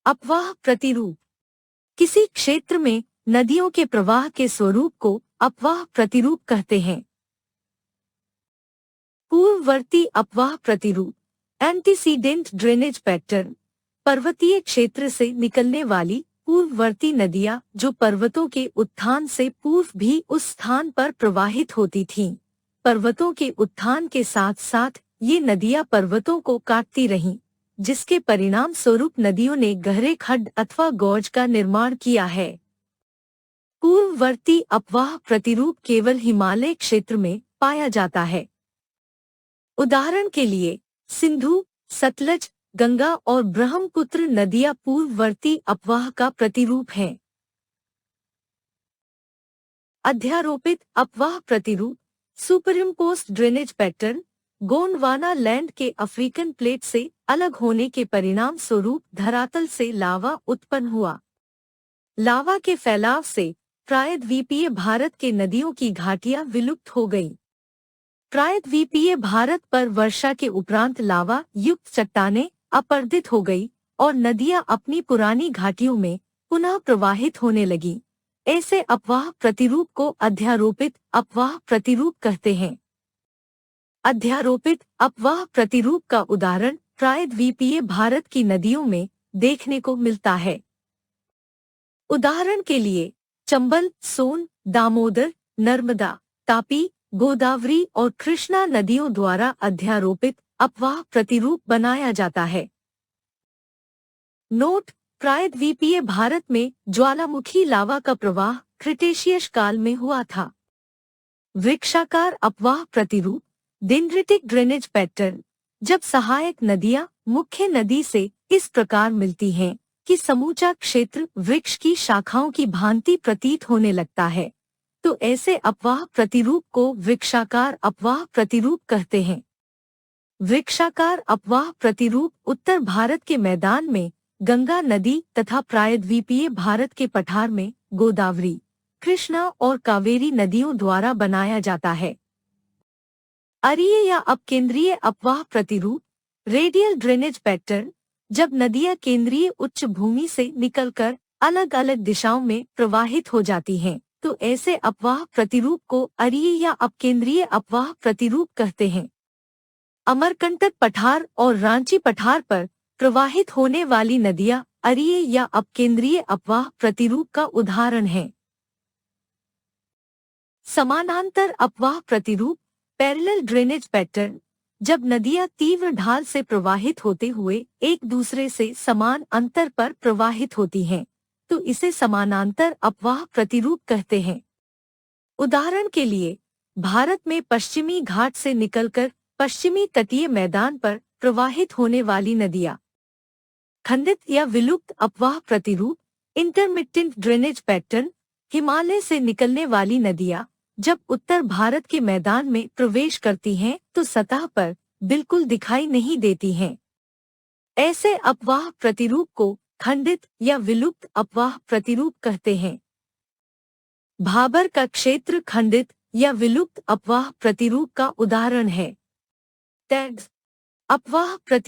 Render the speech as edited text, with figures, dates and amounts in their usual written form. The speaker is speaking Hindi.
अपवाह प्रतिरूप। किसी क्षेत्र में नदियों के प्रवाह के स्वरूप को अपवाह प्रतिरूप कहते हैं। पूर्ववर्ती अपवाह प्रतिरूप, एंटीसीडेंट ड्रेनेज पैटर्न। पर्वतीय क्षेत्र से निकलने वाली पूर्ववर्ती नदियां जो पर्वतों के उत्थान से पूर्व भी उस स्थान पर प्रवाहित होती थीं। पर्वतों के उत्थान के साथ साथ ये नदियां पर्वतों को काटती रहीं, जिसके परिणाम स्वरूप नदियों ने गहरे खड्ड अथवा गौज का निर्माण किया है। पूर्ववर्ती अपवाह प्रतिरूप केवल हिमालय क्षेत्र में पाया जाता है। उदाहरण के लिए सिंधु, सतलज, गंगा और ब्रह्मपुत्र नदियां पूर्ववर्ती अपवाह का प्रतिरूप हैं। अध्यारोपित अपवाह प्रतिरूप, superimposed drainage pattern. Gondwana land के अफ्रीकन प्लेट से अलग होने के परिणाम स्वरूप धरातल से लावा उत्पन्न हुआ। लावा के फैलाव से प्रायद्वीपीय भारत के नदियों की घाटियां विलुप्त हो गईं। प्रायद्वीपीय भारत पर वर्षा के उपरांत लावा युक्त चट्टानें अपर्दित हो गई और नदियां अपनी पुरानी घाटियों में पुनः प्रवाहित होने लगीं। ऐसे अपवाह प्रतिरूप को अध्यारोपित अपवाह प्रतिरूप कहते हैं। अध्यारोपित अपवाह प्रतिरूप का उदाहरण प्रायद्वीपीय भारत की नदियों में देखने को मिलता है। उदाहरण के लिए चंबल, सोन, दामोदर, नर्मदा, तापी, गोदावरी और कृष्णा नदियों द्वारा अध्यारोपित अपवाह प्रतिरूप बनाया जाता है। नोट: प्रायद्वीपीय भारत में ज्वालामुखी लावा का प्रवाह क्रिटेशियस काल में हुआ था। वृक्षाकार अपवाह प्रतिरूप, डेंड्रिटिक ड्रेनेज पैटर्न। जब सहायक नदियां मुख्य नदी से इस प्रकार मिलती हैं कि समूचा क्षेत्र वृक्ष की शाखाओं की भांति प्रतीत होने लगता है, तो ऐसे अपवाह प्रतिरूप को वृक्षाकार अपवाह प्रतिरूप कहते हैं। वृक्षाकार अपवाह प्रतिरूप उत्तर भारत के मैदान में गंगा नदी तथा प्रायद्वीपीय भारत के पठार में गोदावरी, कृष्णा और कावेरी नदियों द्वारा बनाया जाता है। अरीय या अपकेंद्रीय अपवाह प्रतिरूप, रेडियल ड्रेनेज पैटर्न। जब नदियां केंद्रीय उच्च भूमि से निकलकर अलग अलग दिशाओं में प्रवाहित हो जाती हैं, तो ऐसे अपवाह प्रतिरूप को अरीय या अपकेंद्रीय अपवाह प्रतिरूप कहते हैं। अमरकंटक पठार और रांची पठार पर प्रवाहित होने वाली नदियां अरीय या अपकेंद्रीय अपवाह प्रतिरूप का उदाहरण हैं। समानांतर अपवाह प्रतिरूप, पैरेलल ड्रेनेज पैटर्न। जब नदियां तीव्र ढाल से प्रवाहित होते हुए एक दूसरे से समान अंतर पर प्रवाहित होती हैं, तो इसे समानांतर अपवाह प्रतिरूप कहते हैं। उदाहरण के लिए भारत में पश्चिमी घाट से निकलकर पश्चिमी तटीय मैदान पर प्रवाहित होने वाली नदियां। खंडित या विलुप्त अपवाह प्रतिरूप, इंटरमिटेंट ड्रेनेज पैटर्न। हिमालय से निकलने वाली नदियां जब उत्तर भारत के मैदान में प्रवेश करती हैं तो सतह पर बिल्कुल दिखाई नहीं देती हैं। ऐसे अपवाह प्रतिरूप को खंडित या विलुप्त अपवाह प्रतिरूप कहते हैं। भाबर का क्षेत्र खंडित या विलुप्त अपवाह प्रतिरूप का उदाहरण है। टैग्स अपवाह प्रति